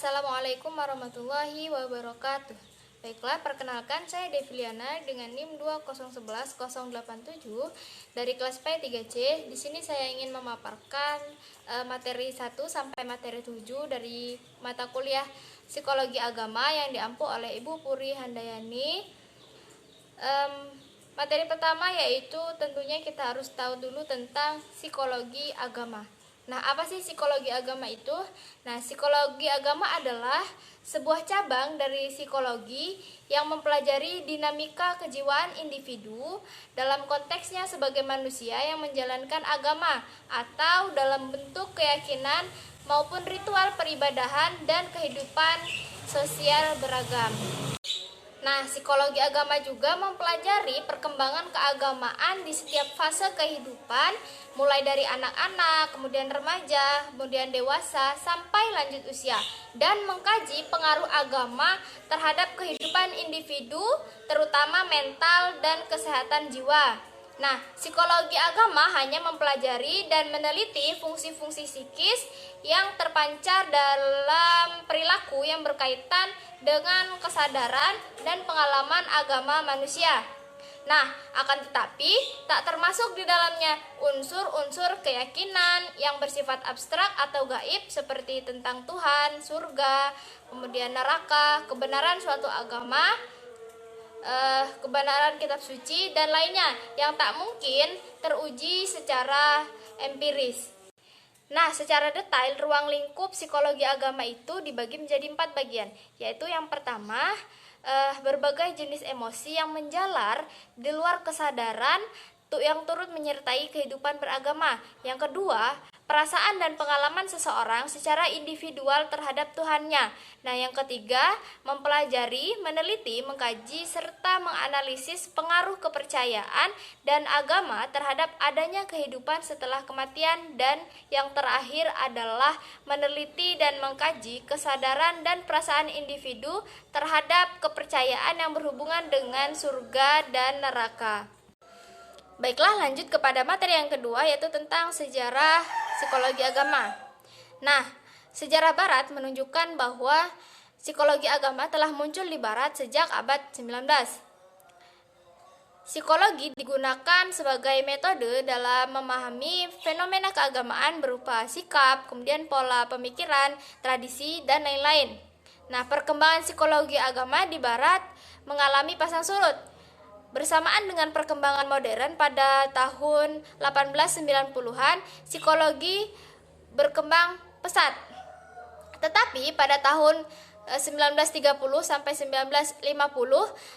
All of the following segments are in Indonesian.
Assalamualaikum warahmatullahi wabarakatuh. Baiklah, perkenalkan saya Deviliana dengan NIM 2011087 dari kelas P3C. Di sini saya ingin memaparkan materi 1 sampai materi 7 dari mata kuliah Psikologi Agama yang diampu oleh Ibu Puri Handayani. Materi pertama yaitu tentunya kita harus tahu dulu tentang psikologi agama. Nah, apa sih psikologi agama itu? Nah, psikologi agama adalah sebuah cabang dari psikologi yang mempelajari dinamika kejiwaan individu dalam konteksnya sebagai manusia yang menjalankan agama atau dalam bentuk keyakinan maupun ritual peribadahan dan kehidupan sosial beragam. Nah, psikologi agama juga mempelajari perkembangan keagamaan di setiap fase kehidupan, mulai dari anak-anak, kemudian remaja, kemudian dewasa, sampai lanjut usia, dan mengkaji pengaruh agama terhadap kehidupan individu, terutama mental dan kesehatan jiwa. Nah, psikologi agama hanya mempelajari dan meneliti fungsi-fungsi psikis yang terpancar dalam perilaku yang berkaitan dengan kesadaran dan pengalaman agama manusia. Nah, akan tetapi tak termasuk di dalamnya unsur-unsur keyakinan yang bersifat abstrak atau gaib seperti tentang Tuhan, surga, kemudian neraka, kebenaran suatu agama, kebenaran kitab suci, dan lainnya yang tak mungkin teruji secara empiris. Nah, secara detail ruang lingkup psikologi agama itu dibagi menjadi 4 bagian, yaitu yang pertama berbagai jenis emosi yang menjalar di luar kesadaran yang turut menyertai kehidupan beragama. Yang kedua, perasaan dan pengalaman seseorang secara individual terhadap Tuhannya. Nah, yang ketiga, mempelajari, meneliti, mengkaji, serta menganalisis pengaruh kepercayaan dan agama terhadap adanya kehidupan setelah kematian. Dan yang terakhir adalah meneliti dan mengkaji kesadaran dan perasaan individu terhadap kepercayaan yang berhubungan dengan surga dan neraka. Baiklah, lanjut kepada materi yang kedua, yaitu tentang sejarah psikologi agama. Nah, sejarah Barat menunjukkan bahwa psikologi agama telah muncul di Barat sejak abad 19. Psikologi digunakan sebagai metode dalam memahami fenomena keagamaan berupa sikap, kemudian pola pemikiran, tradisi, dan lain-lain. Nah, perkembangan psikologi agama di Barat mengalami pasang surut. Bersamaan dengan perkembangan modern pada tahun 1890-an, psikologi berkembang pesat. Tetapi pada tahun 1930 sampai 1950,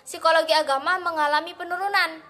psikologi agama mengalami penurunan.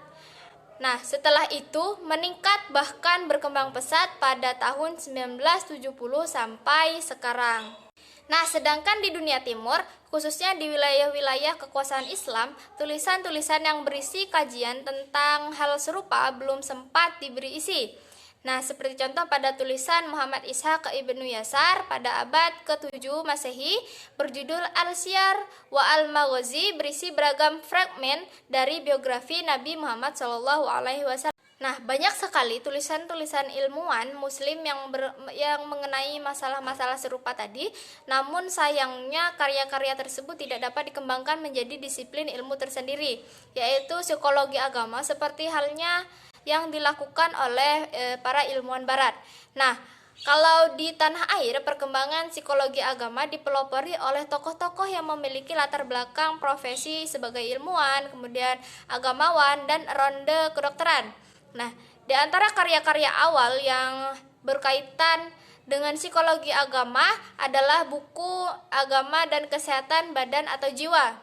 Nah, setelah itu meningkat bahkan berkembang pesat pada tahun 1970 sampai sekarang. Nah, sedangkan di dunia timur, khususnya di wilayah-wilayah kekuasaan Islam, tulisan-tulisan yang berisi kajian tentang hal serupa belum sempat diberi isi. Nah, seperti contoh pada tulisan Muhammad Ishaq Ibnu Yasar pada abad ke-7 Masehi berjudul Al-Siyar wa Al-Maghazi, berisi beragam fragmen dari biografi Nabi Muhammad SAW. Nah, banyak sekali tulisan-tulisan ilmuwan muslim yang mengenai masalah-masalah serupa tadi. Namun sayangnya karya-karya tersebut tidak dapat dikembangkan menjadi disiplin ilmu tersendiri, yaitu psikologi agama, seperti halnya yang dilakukan oleh para ilmuwan barat. Nah, kalau di tanah air, perkembangan psikologi agama dipelopori oleh tokoh-tokoh yang memiliki latar belakang profesi sebagai ilmuwan, kemudian agamawan, dan ronde kedokteran. Nah, di antara karya-karya awal yang berkaitan dengan psikologi agama adalah buku Agama dan Kesehatan Badan atau Jiwa,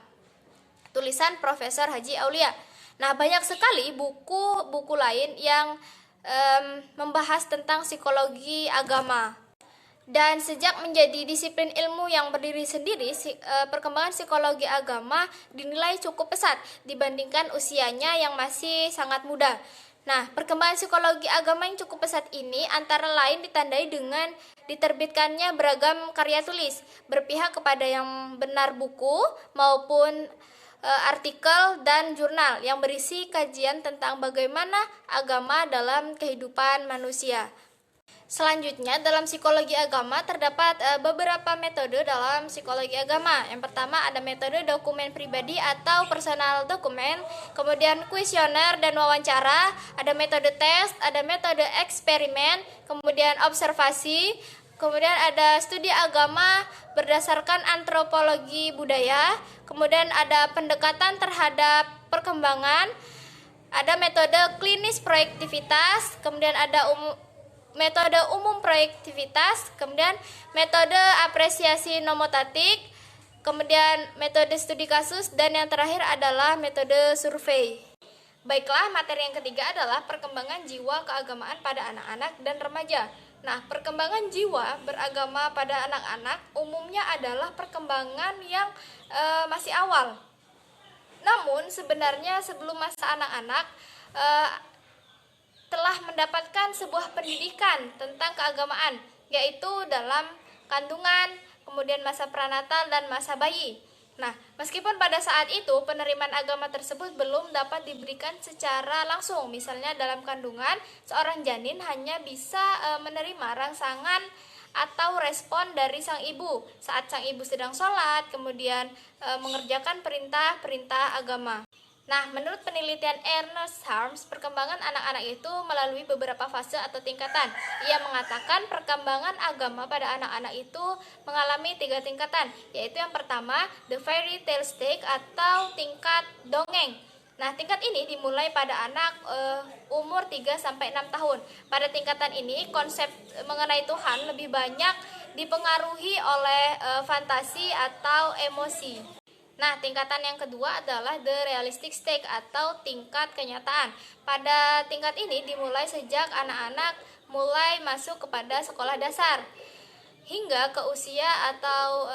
tulisan Profesor Haji Aulia. Nah, banyak sekali buku-buku lain yang membahas tentang psikologi agama. Dan sejak menjadi disiplin ilmu yang berdiri sendiri, perkembangan psikologi agama dinilai cukup pesat dibandingkan usianya yang masih sangat muda. Nah, perkembangan psikologi agama yang cukup pesat ini antara lain ditandai dengan diterbitkannya beragam karya tulis, berpihak kepada yang benar buku maupun artikel dan jurnal yang berisi kajian tentang bagaimana agama dalam kehidupan manusia. Selanjutnya, dalam psikologi agama terdapat beberapa metode dalam psikologi agama. Yang pertama ada metode dokumen pribadi atau personal dokumen, kemudian kuesioner dan wawancara, ada metode tes, ada metode eksperimen, kemudian observasi, kemudian ada studi agama berdasarkan antropologi budaya, kemudian ada pendekatan terhadap perkembangan, ada metode klinis proyektivitas, kemudian ada metode umum proyektivitas, kemudian metode apresiasi nomotatik, kemudian metode studi kasus, dan yang terakhir adalah metode survei. Baiklah, materi yang ketiga adalah perkembangan jiwa keagamaan pada anak-anak dan remaja. Nah, perkembangan jiwa beragama pada anak-anak umumnya adalah perkembangan yang masih awal. Namun, sebenarnya sebelum masa anak-anak telah mendapatkan sebuah pendidikan tentang keagamaan, yaitu dalam kandungan, kemudian masa pranatal dan masa bayi. Nah, meskipun pada saat itu penerimaan agama tersebut belum dapat diberikan secara langsung, misalnya dalam kandungan, seorang janin hanya bisa menerima rangsangan atau respon dari sang ibu saat sang ibu sedang sholat, kemudian mengerjakan perintah-perintah agama. Nah, menurut penelitian Ernest Harms, perkembangan anak-anak itu melalui beberapa fase atau tingkatan. Ia mengatakan perkembangan agama pada anak-anak itu mengalami 3 tingkatan, yaitu yang pertama, the fairy tale stage atau tingkat dongeng. Nah, tingkat ini dimulai pada anak umur 3-6 tahun. Pada tingkatan ini, konsep mengenai Tuhan lebih banyak dipengaruhi oleh fantasi atau emosi. Nah, tingkatan yang kedua adalah the realistic stage atau tingkat kenyataan. Pada tingkat ini dimulai sejak anak-anak mulai masuk kepada sekolah dasar hingga ke usia atau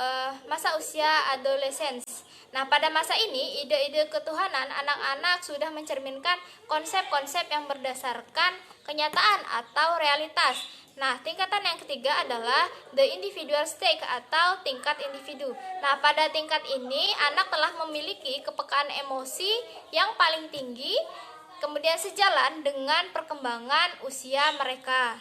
masa usia adolescence. Nah, pada masa ini ide-ide ketuhanan anak-anak sudah mencerminkan konsep-konsep yang berdasarkan kenyataan atau realitas. Nah, tingkatan yang ketiga adalah the individual stage atau tingkat individu. Nah, pada tingkat ini anak telah memiliki kepekaan emosi yang paling tinggi, kemudian sejalan dengan perkembangan usia mereka.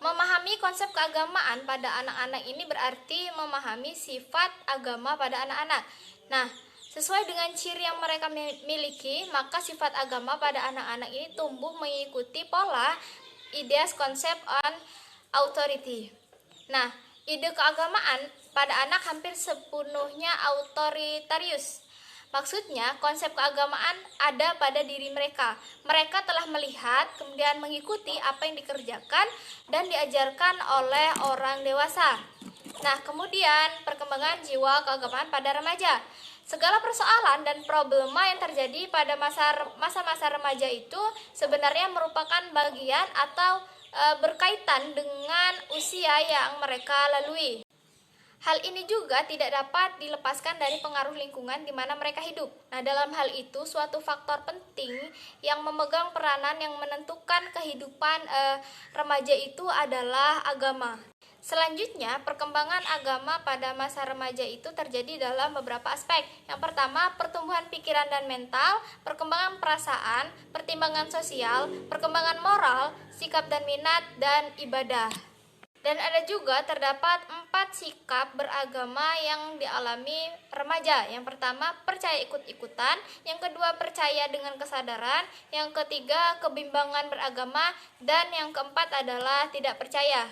Memahami konsep keagamaan pada anak-anak ini berarti memahami sifat agama pada anak-anak. Nah, sesuai dengan ciri yang mereka miliki, maka sifat agama pada anak-anak ini tumbuh mengikuti pola ideas konsep on authority. Nah, ide keagamaan pada anak hampir sepenuhnya autoritarius. Maksudnya, konsep keagamaan ada pada diri mereka. Mereka telah melihat, kemudian mengikuti apa yang dikerjakan dan diajarkan oleh orang dewasa. Nah, kemudian perkembangan jiwa keagamaan pada remaja. Segala persoalan dan problema yang terjadi pada masa-masa remaja itu sebenarnya merupakan bagian atau berkaitan dengan usia yang mereka lalui. Hal ini juga tidak dapat dilepaskan dari pengaruh lingkungan di mana mereka hidup. Nah, dalam hal itu, suatu faktor penting yang memegang peranan yang menentukan kehidupan remaja itu adalah agama. Selanjutnya, perkembangan agama pada masa remaja itu terjadi dalam beberapa aspek. Yang pertama, pertumbuhan pikiran dan mental, perkembangan perasaan, pertimbangan sosial, perkembangan moral, sikap dan minat, dan ibadah. Dan ada juga terdapat 4 sikap beragama yang dialami remaja. Yang pertama, percaya ikut-ikutan. Yang kedua, percaya dengan kesadaran. Yang ketiga, kebimbangan beragama. Dan yang keempat adalah tidak percaya.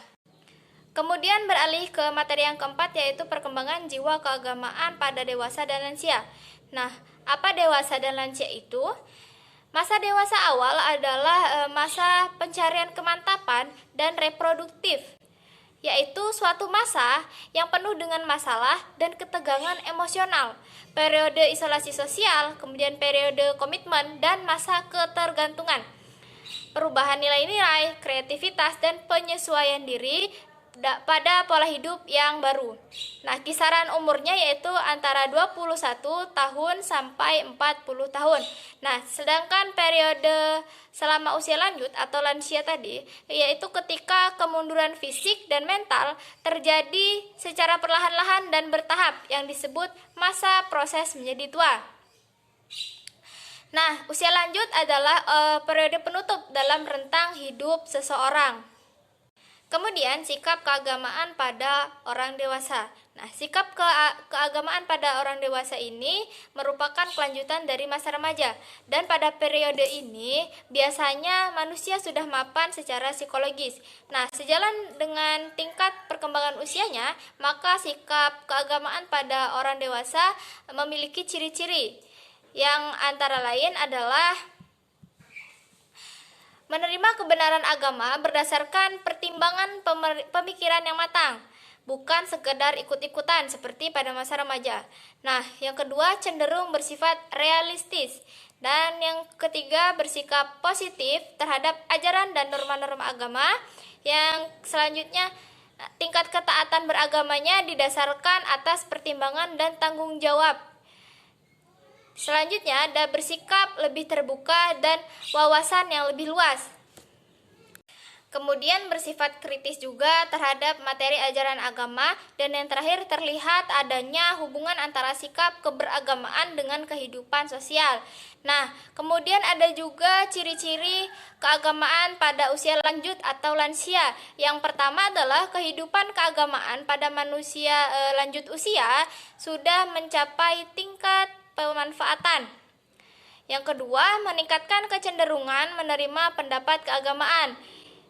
Kemudian beralih ke materi yang keempat, yaitu perkembangan jiwa keagamaan pada dewasa dan lansia. Nah, apa dewasa dan lansia itu? Masa dewasa awal adalah masa pencarian kemantapan dan reproduktif, yaitu suatu masa yang penuh dengan masalah dan ketegangan emosional, periode isolasi sosial, kemudian periode komitmen, dan masa ketergantungan, perubahan nilai-nilai, kreativitas, dan penyesuaian diri pada pola hidup yang baru. Nah, kisaran umurnya yaitu antara 21 tahun sampai 40 tahun. Nah, sedangkan periode selama usia lanjut atau lansia tadi, yaitu ketika kemunduran fisik dan mental terjadi secara perlahan-lahan dan bertahap yang disebut masa proses menjadi tua. Nah, usia lanjut adalah periode penutup dalam rentang hidup seseorang. Kemudian sikap keagamaan pada orang dewasa. Nah, sikap keagamaan pada orang dewasa ini merupakan kelanjutan dari masa remaja. Dan pada periode ini biasanya manusia sudah mapan secara psikologis. Nah, sejalan dengan tingkat perkembangan usianya, maka sikap keagamaan pada orang dewasa memiliki ciri-ciri yang antara lain adalah menerima kebenaran agama berdasarkan pertimbangan pemikiran yang matang, bukan sekedar ikut-ikutan seperti pada masa remaja. Nah, yang kedua cenderung bersifat realistis. Dan yang ketiga bersikap positif terhadap ajaran dan norma-norma agama. Yang selanjutnya tingkat ketaatan beragamanya didasarkan atas pertimbangan dan tanggung jawab. Selanjutnya ada bersikap lebih terbuka dan wawasan yang lebih luas. Kemudian bersifat kritis juga terhadap materi ajaran agama. Dan yang terakhir terlihat adanya hubungan antara sikap keberagamaan dengan kehidupan sosial. Nah, kemudian ada juga ciri-ciri keagamaan pada usia lanjut atau lansia. Yang pertama adalah kehidupan keagamaan pada manusia lanjut usia sudah mencapai tingkat pemanfaatan. Yang kedua, meningkatkan kecenderungan menerima pendapat keagamaan.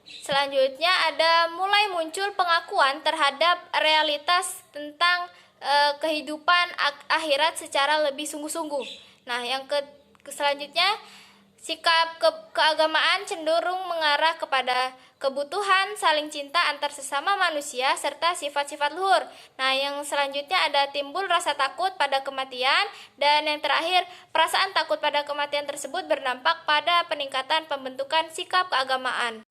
Selanjutnya ada mulai muncul pengakuan terhadap realitas tentang kehidupan akhirat secara lebih sungguh-sungguh. Nah, yang selanjutnya sikap keagamaan cenderung mengarah kepada kebutuhan saling cinta antar sesama manusia serta sifat-sifat luhur. Nah, yang selanjutnya ada timbul rasa takut pada kematian. Dan yang terakhir, perasaan takut pada kematian tersebut berdampak pada peningkatan pembentukan sikap keagamaan.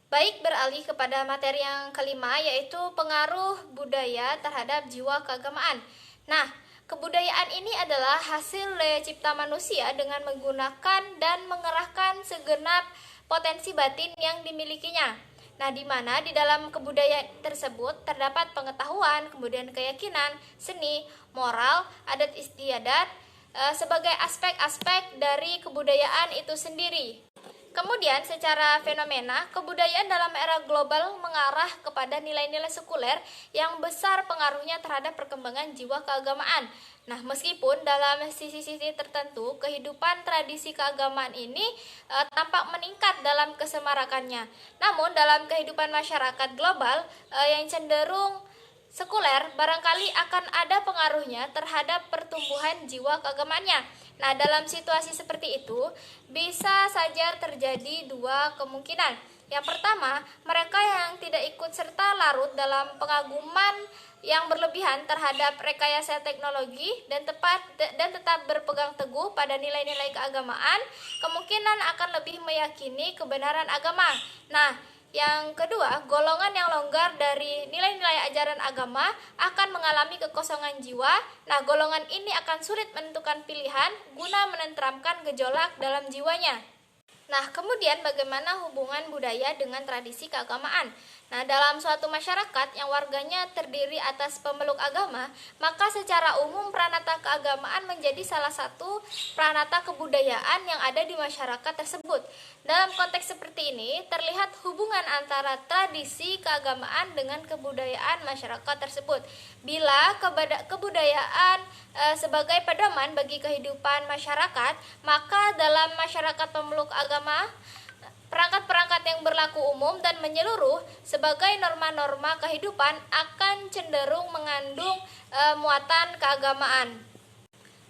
Baik, beralih kepada materi yang kelima, yaitu pengaruh budaya terhadap jiwa keagamaan. Nah, kebudayaan ini adalah hasil daya cipta manusia dengan menggunakan dan mengerahkan segenap potensi batin yang dimilikinya. Nah, di mana di dalam kebudayaan tersebut terdapat pengetahuan, kemudian keyakinan, seni, moral, adat istiadat sebagai aspek-aspek dari kebudayaan itu sendiri. Kemudian secara fenomena, kebudayaan dalam era global mengarah kepada nilai-nilai sekuler yang besar pengaruhnya terhadap perkembangan jiwa keagamaan. Nah, meskipun dalam sisi-sisi tertentu, kehidupan tradisi keagamaan ini tampak meningkat dalam kesemarakannya. Namun, dalam kehidupan masyarakat global yang cenderung sekuler, barangkali akan ada pengaruhnya terhadap pertumbuhan jiwa keagamaannya. Nah, dalam situasi seperti itu, bisa saja terjadi dua kemungkinan. Yang pertama, mereka yang tidak ikut serta larut dalam pengaguman yang berlebihan terhadap rekayasa teknologi dan tetap berpegang teguh pada nilai-nilai keagamaan, kemungkinan akan lebih meyakini kebenaran agama. Nah, yang kedua, golongan yang longgar dari nilai-nilai ajaran agama akan mengalami kekosongan jiwa. Nah, golongan ini akan sulit menentukan pilihan guna menenteramkan gejolak dalam jiwanya. Nah, kemudian bagaimana hubungan budaya dengan tradisi keagamaan? Nah, dalam suatu masyarakat yang warganya terdiri atas pemeluk agama, maka secara umum pranata keagamaan menjadi salah satu pranata kebudayaan yang ada di masyarakat tersebut. Dalam konteks seperti ini, terlihat hubungan antara tradisi keagamaan dengan kebudayaan masyarakat tersebut. Bila kebudayaan sebagai pedoman bagi kehidupan masyarakat, maka dalam masyarakat pemeluk agama, perangkat-perangkat yang berlaku umum dan menyeluruh sebagai norma-norma kehidupan akan cenderung mengandung muatan keagamaan.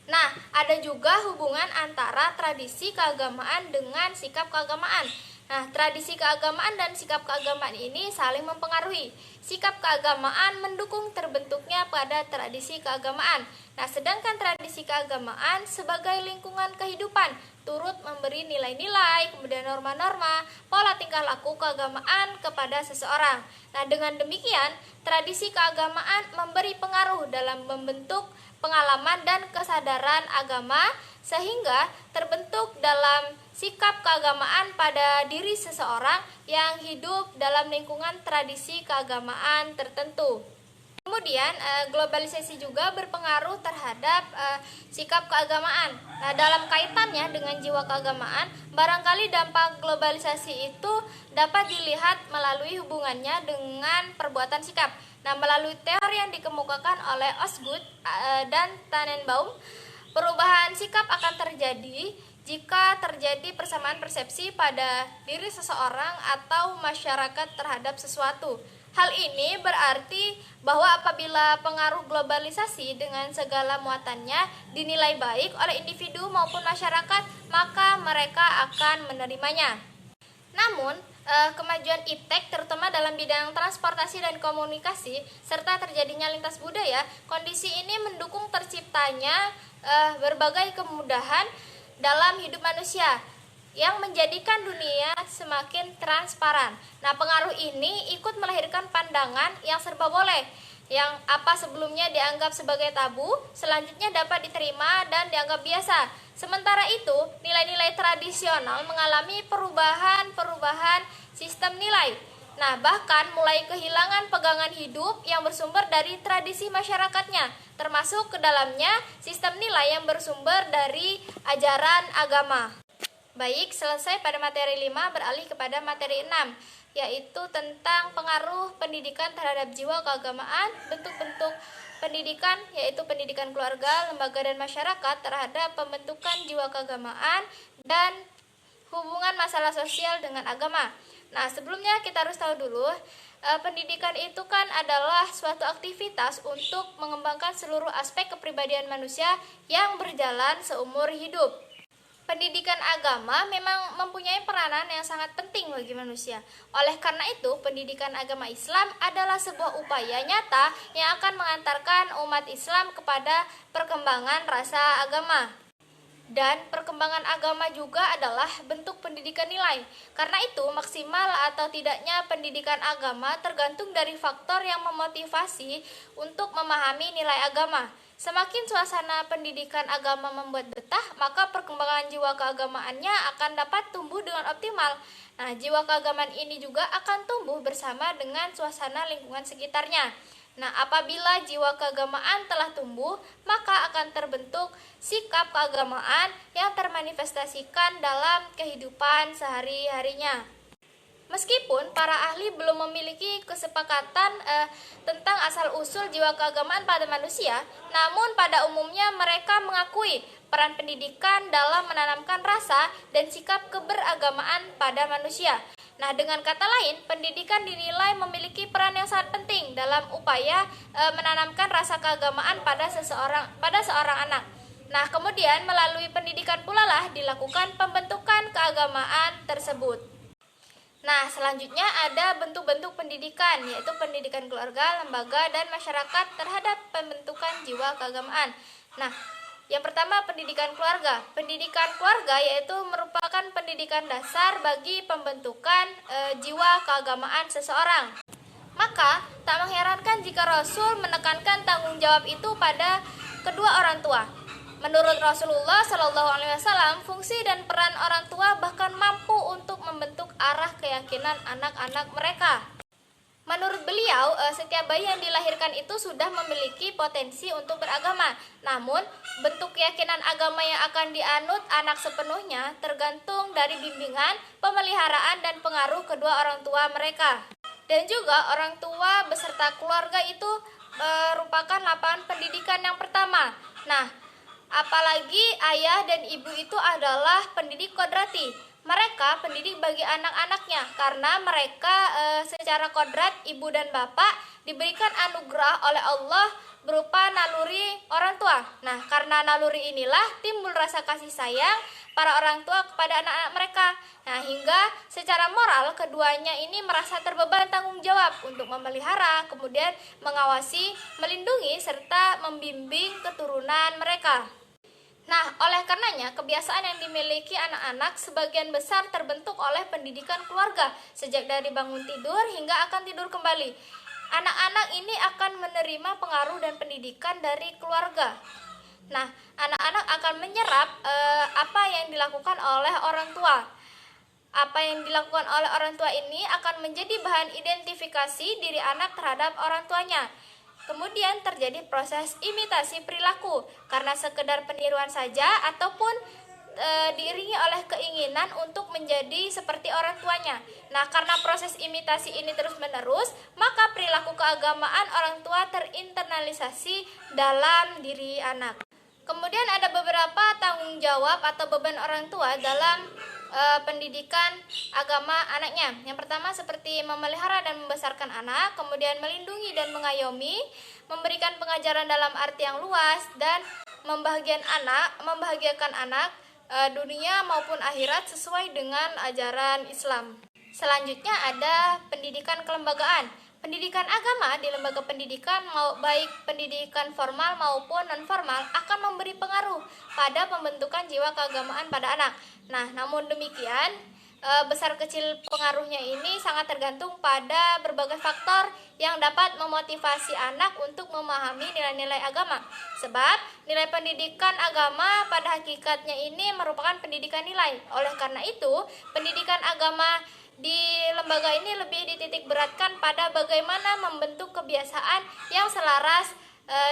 Nah, ada juga hubungan antara tradisi keagamaan dengan sikap keagamaan. Nah, tradisi keagamaan dan sikap keagamaan ini saling mempengaruhi. Sikap keagamaan mendukung terbentuknya pada tradisi keagamaan. Nah, sedangkan tradisi keagamaan sebagai lingkungan kehidupan turut memberi nilai-nilai, kemudian norma-norma, pola tingkah laku keagamaan kepada seseorang. Nah, dengan demikian, tradisi keagamaan memberi pengaruh dalam membentuk pengalaman dan kesadaran agama sehingga terbentuk dalam sikap keagamaan pada diri seseorang yang hidup dalam lingkungan tradisi keagamaan tertentu. Kemudian globalisasi juga berpengaruh terhadap sikap keagamaan. Nah, dalam kaitannya dengan jiwa keagamaan, barangkali dampak globalisasi itu dapat dilihat melalui hubungannya dengan perbuatan sikap. Nah, melalui teori yang dikemukakan oleh Osgood dan Tannenbaum, perubahan sikap akan terjadi jika terjadi persamaan persepsi pada diri seseorang atau masyarakat terhadap sesuatu. Hal ini berarti bahwa apabila pengaruh globalisasi dengan segala muatannya dinilai baik oleh individu maupun masyarakat, maka mereka akan menerimanya. Namun, kemajuan iptek terutama dalam bidang transportasi dan komunikasi serta terjadinya lintas budaya, kondisi ini mendukung terciptanya berbagai kemudahan dalam hidup manusia yang menjadikan dunia semakin transparan. Nah, pengaruh ini ikut melahirkan pandangan yang serba boleh, yang apa sebelumnya dianggap sebagai tabu, selanjutnya dapat diterima dan dianggap biasa. Sementara itu, nilai-nilai tradisional mengalami perubahan sistem nilai. Nah, bahkan mulai kehilangan pegangan hidup yang bersumber dari tradisi masyarakatnya, termasuk ke dalamnya sistem nilai yang bersumber dari ajaran agama. Baik, selesai pada materi 5, beralih kepada materi 6, yaitu tentang pengaruh pendidikan terhadap jiwa keagamaan, bentuk-bentuk pendidikan, yaitu pendidikan keluarga, lembaga, dan masyarakat terhadap pembentukan jiwa keagamaan, dan hubungan masalah sosial dengan agama. Nah, sebelumnya kita harus tahu dulu, pendidikan itu kan adalah suatu aktivitas untuk mengembangkan seluruh aspek kepribadian manusia yang berjalan seumur hidup. Pendidikan agama memang mempunyai peranan yang sangat penting bagi manusia. Oleh karena itu, pendidikan agama Islam adalah sebuah upaya nyata yang akan mengantarkan umat Islam kepada perkembangan rasa agama. Dan perkembangan agama juga adalah bentuk pendidikan nilai. Karena itu, maksimal atau tidaknya pendidikan agama tergantung dari faktor yang memotivasi untuk memahami nilai agama. Semakin suasana pendidikan agama membuat betah, maka perkembangan jiwa keagamaannya akan dapat tumbuh dengan optimal. Nah, jiwa keagamaan ini juga akan tumbuh bersama dengan suasana lingkungan sekitarnya. Nah, apabila jiwa keagamaan telah tumbuh, maka akan terbentuk sikap keagamaan yang termanifestasikan dalam kehidupan sehari-harinya. Meskipun para ahli belum memiliki kesepakatan tentang asal-usul jiwa keagamaan pada manusia, namun pada umumnya mereka mengakui peran pendidikan dalam menanamkan rasa dan sikap keberagamaan pada manusia. Nah, dengan kata lain, pendidikan dinilai memiliki peran yang sangat penting dalam upaya menanamkan rasa keagamaan pada seorang anak. Nah, kemudian melalui pendidikan pula lah dilakukan pembentukan keagamaan tersebut. Nah, selanjutnya ada bentuk-bentuk pendidikan, yaitu pendidikan keluarga, lembaga, dan masyarakat terhadap pembentukan jiwa keagamaan. Nah, yang pertama pendidikan keluarga. Pendidikan keluarga yaitu merupakan pendidikan dasar bagi pembentukan jiwa keagamaan seseorang. Maka, tak mengherankan jika Rasul menekankan tanggung jawab itu pada kedua orang tua. Menurut Rasulullah SAW, fungsi dan peran orang tua bahkan mampu untuk membentuk arah keyakinan anak-anak mereka. Menurut beliau, setiap bayi yang dilahirkan itu sudah memiliki potensi untuk beragama. Namun, bentuk keyakinan agama yang akan dianut anak sepenuhnya tergantung dari bimbingan, pemeliharaan, dan pengaruh kedua orang tua mereka. Dan juga orang tua beserta keluarga itu merupakan lapangan pendidikan yang pertama. Nah, apalagi ayah dan ibu itu adalah pendidik kodrati. Mereka pendidik bagi anak-anaknya karena mereka secara kodrat ibu dan bapak diberikan anugerah oleh Allah berupa naluri orang tua. Nah, karena naluri inilah timbul rasa kasih sayang para orang tua kepada anak-anak mereka. Nah, hingga secara moral keduanya ini merasa terbeban tanggung jawab untuk memelihara, kemudian mengawasi, melindungi, serta membimbing keturunan mereka. Nah, oleh karenanya kebiasaan yang dimiliki anak-anak sebagian besar terbentuk oleh pendidikan keluarga sejak dari bangun tidur hingga akan tidur kembali. Anak-anak ini akan menerima pengaruh dan pendidikan dari keluarga. Nah, anak-anak akan menyerap apa yang dilakukan oleh orang tua. Apa yang dilakukan oleh orang tua ini akan menjadi bahan identifikasi diri anak terhadap orang tuanya. Kemudian terjadi proses imitasi perilaku karena sekedar peniruan saja ataupun diiringi oleh keinginan untuk menjadi seperti orang tuanya. Nah, karena proses imitasi ini terus-menerus, maka perilaku keagamaan orang tua terinternalisasi dalam diri anak. Kemudian ada beberapa tanggung jawab atau beban orang tua dalam pendidikan agama anaknya. Yang pertama seperti memelihara dan membesarkan anak, kemudian melindungi dan mengayomi, memberikan pengajaran dalam arti yang luas, dan membahagiakan anak dunia maupun akhirat sesuai dengan ajaran Islam. Selanjutnya ada pendidikan kelembagaan. Pendidikan agama di lembaga pendidikan, baik pendidikan formal maupun non-formal, akan memberi pengaruh pada pembentukan jiwa keagamaan pada anak. Nah, namun demikian, besar kecil pengaruhnya ini sangat tergantung pada berbagai faktor yang dapat memotivasi anak untuk memahami nilai-nilai agama. Sebab nilai pendidikan agama pada hakikatnya ini merupakan pendidikan nilai. Oleh karena itu, pendidikan agama di lembaga ini lebih dititik beratkan pada bagaimana membentuk kebiasaan yang selaras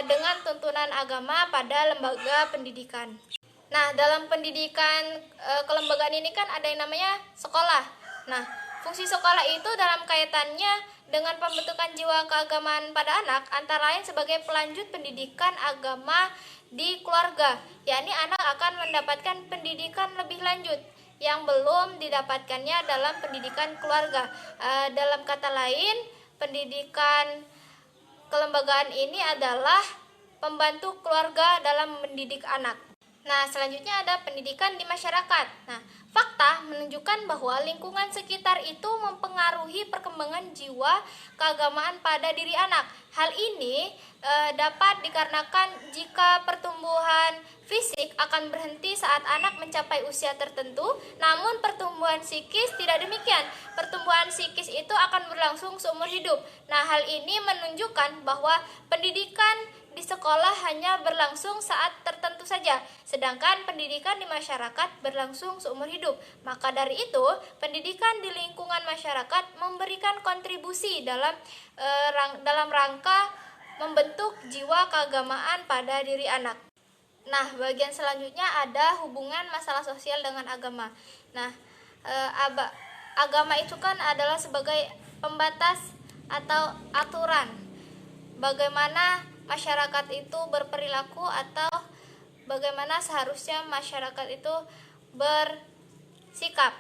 dengan tuntunan agama pada lembaga pendidikan. Nah, dalam pendidikan kelembagaan ini kan ada yang namanya sekolah. Nah, fungsi sekolah itu dalam kaitannya dengan pembentukan jiwa keagamaan pada anak antara lain sebagai pelanjut pendidikan agama di keluarga, yakni anak akan mendapatkan pendidikan lebih lanjut yang belum didapatkannya dalam pendidikan keluarga. Dalam kata lain, pendidikan kelembagaan ini adalah pembantu keluarga dalam mendidik anak. Nah, selanjutnya ada pendidikan di masyarakat. Nah, fakta menunjukkan bahwa lingkungan sekitar itu mempengaruhi perkembangan jiwa keagamaan pada diri anak. Hal ini dapat dikarenakan jika pertumbuhan fisik akan berhenti saat anak mencapai usia tertentu, namun pertumbuhan psikis tidak demikian. Pertumbuhan psikis itu akan berlangsung seumur hidup. Nah, hal ini menunjukkan bahwa pendidikan di sekolah hanya berlangsung saat tertentu saja, sedangkan pendidikan di masyarakat berlangsung seumur hidup. Maka dari itu, pendidikan di lingkungan masyarakat memberikan kontribusi dalam rangka membentuk jiwa keagamaan pada diri anak. Nah, bagian selanjutnya ada hubungan masalah sosial dengan agama. Nah, agama itu kan adalah sebagai pembatas atau aturan bagaimana masyarakat itu berperilaku atau bagaimana seharusnya masyarakat itu bersikap.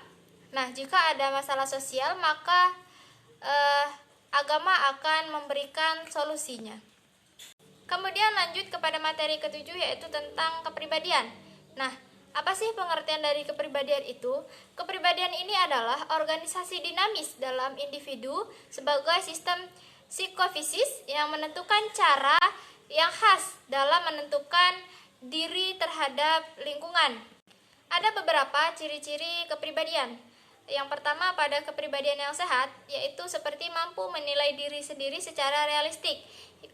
Nah, jika ada masalah sosial, maka agama akan memberikan solusinya. Kemudian lanjut kepada materi ketujuh, yaitu tentang kepribadian. Nah, apa sih pengertian dari kepribadian itu? Kepribadian ini adalah organisasi dinamis dalam individu sebagai sistem psikofisis yang menentukan cara yang khas dalam menentukan diri terhadap lingkungan. Ada beberapa ciri-ciri kepribadian. Yang pertama, pada kepribadian yang sehat, yaitu seperti mampu menilai diri sendiri secara realistik.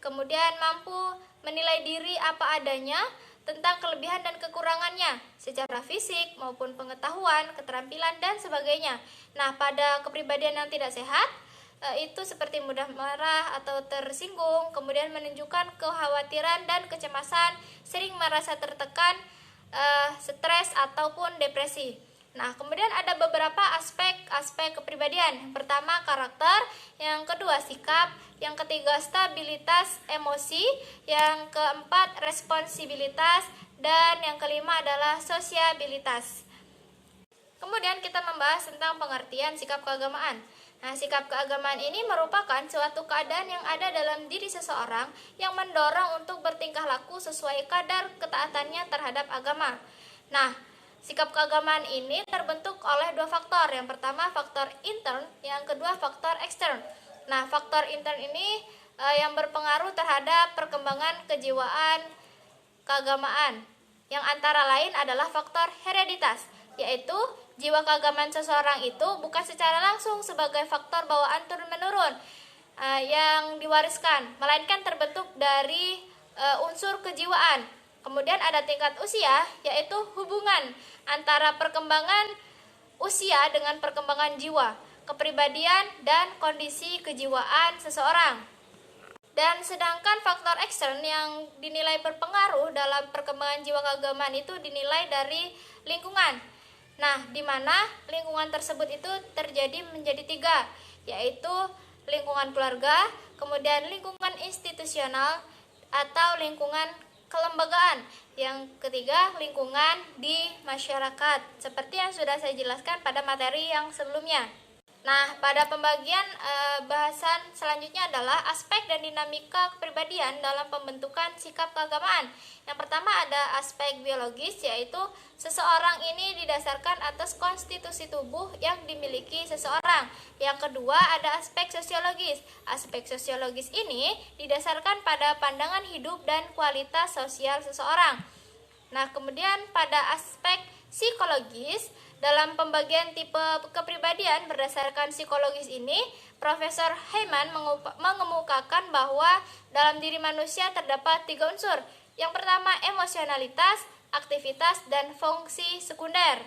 Kemudian mampu menilai diri apa adanya tentang kelebihan dan kekurangannya secara fisik maupun pengetahuan, keterampilan, dan sebagainya. Nah, pada kepribadian yang tidak sehat, itu seperti mudah marah atau tersinggung, kemudian menunjukkan kekhawatiran dan kecemasan, sering merasa tertekan, stres ataupun depresi. Nah, kemudian ada beberapa aspek kepribadian. Yang pertama, karakter, yang kedua, sikap, yang ketiga, stabilitas emosi, yang keempat, responsibilitas, dan yang kelima adalah sosiabilitas. Kemudian kita membahas tentang pengertian sikap keagamaan. Nah, sikap keagamaan ini merupakan suatu keadaan yang ada dalam diri seseorang yang mendorong untuk bertingkah laku sesuai kadar ketaatannya terhadap agama. Nah, sikap keagamaan ini terbentuk oleh dua faktor. Yang pertama, faktor intern, yang kedua, faktor ekstern. Nah, faktor intern ini yang berpengaruh terhadap perkembangan kejiwaan keagamaan, yang antara lain adalah faktor hereditas, yaitu jiwa keagamaan seseorang itu bukan secara langsung sebagai faktor bawaan turun-menurun yang diwariskan, melainkan terbentuk dari unsur kejiwaan. Kemudian ada tingkat usia, yaitu hubungan antara perkembangan usia dengan perkembangan jiwa, kepribadian, dan kondisi kejiwaan seseorang. Dan sedangkan faktor ekstern yang dinilai berpengaruh dalam perkembangan jiwa keagamaan itu dinilai dari lingkungan. Nah, di mana lingkungan tersebut itu terjadi menjadi 3, yaitu lingkungan keluarga, kemudian lingkungan institusional atau lingkungan kelembagaan. Yang ketiga, lingkungan di masyarakat, seperti yang sudah saya jelaskan pada materi yang sebelumnya. Nah, pada pembagian bahasan selanjutnya adalah aspek dan dinamika kepribadian dalam pembentukan sikap keagamaan. Yang pertama ada aspek biologis, yaitu seseorang ini didasarkan atas konstitusi tubuh yang dimiliki seseorang. Yang kedua ada aspek sosiologis. Aspek sosiologis ini didasarkan pada pandangan hidup dan kualitas sosial seseorang. Nah, kemudian pada aspek psikologis, dalam pembagian tipe kepribadian berdasarkan psikologis ini, Profesor Heyman mengemukakan bahwa dalam diri manusia terdapat 3 unsur. Yang pertama emosionalitas, aktivitas, dan fungsi sekunder.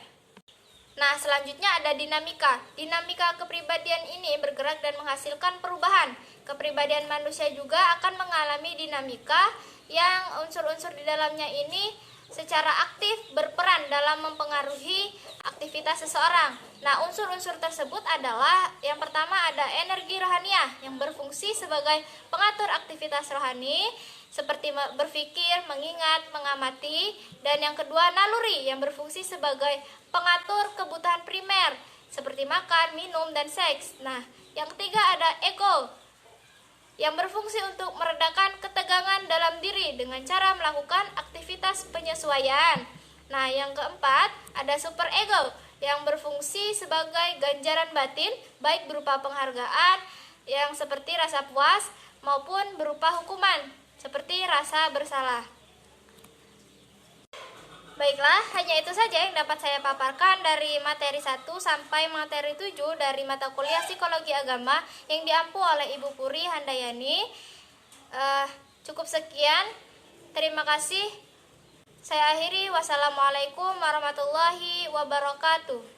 Nah, selanjutnya ada dinamika. Dinamika kepribadian ini bergerak dan menghasilkan perubahan. Kepribadian manusia juga akan mengalami dinamika yang unsur-unsur di dalamnya ini secara aktif berperan dalam mempengaruhi aktivitas seseorang. Nah, unsur-unsur tersebut adalah yang pertama ada energi rohaniah yang berfungsi sebagai pengatur aktivitas rohani seperti berpikir, mengingat, mengamati, dan yang kedua naluri yang berfungsi sebagai pengatur kebutuhan primer seperti makan, minum, dan seks. Nah, yang ketiga ada ego yang berfungsi untuk meredakan ketegangan dalam diri dengan cara melakukan aktivitas penyesuaian. Nah, yang keempat ada superego yang berfungsi sebagai ganjaran batin, baik berupa penghargaan yang seperti rasa puas maupun berupa hukuman seperti rasa bersalah. Baiklah, hanya itu saja yang dapat saya paparkan dari materi 1 sampai materi 7 dari mata kuliah Psikologi Agama yang diampu oleh Ibu Puri Handayani. Cukup sekian, terima kasih. Saya akhiri, wassalamualaikum warahmatullahi wabarakatuh.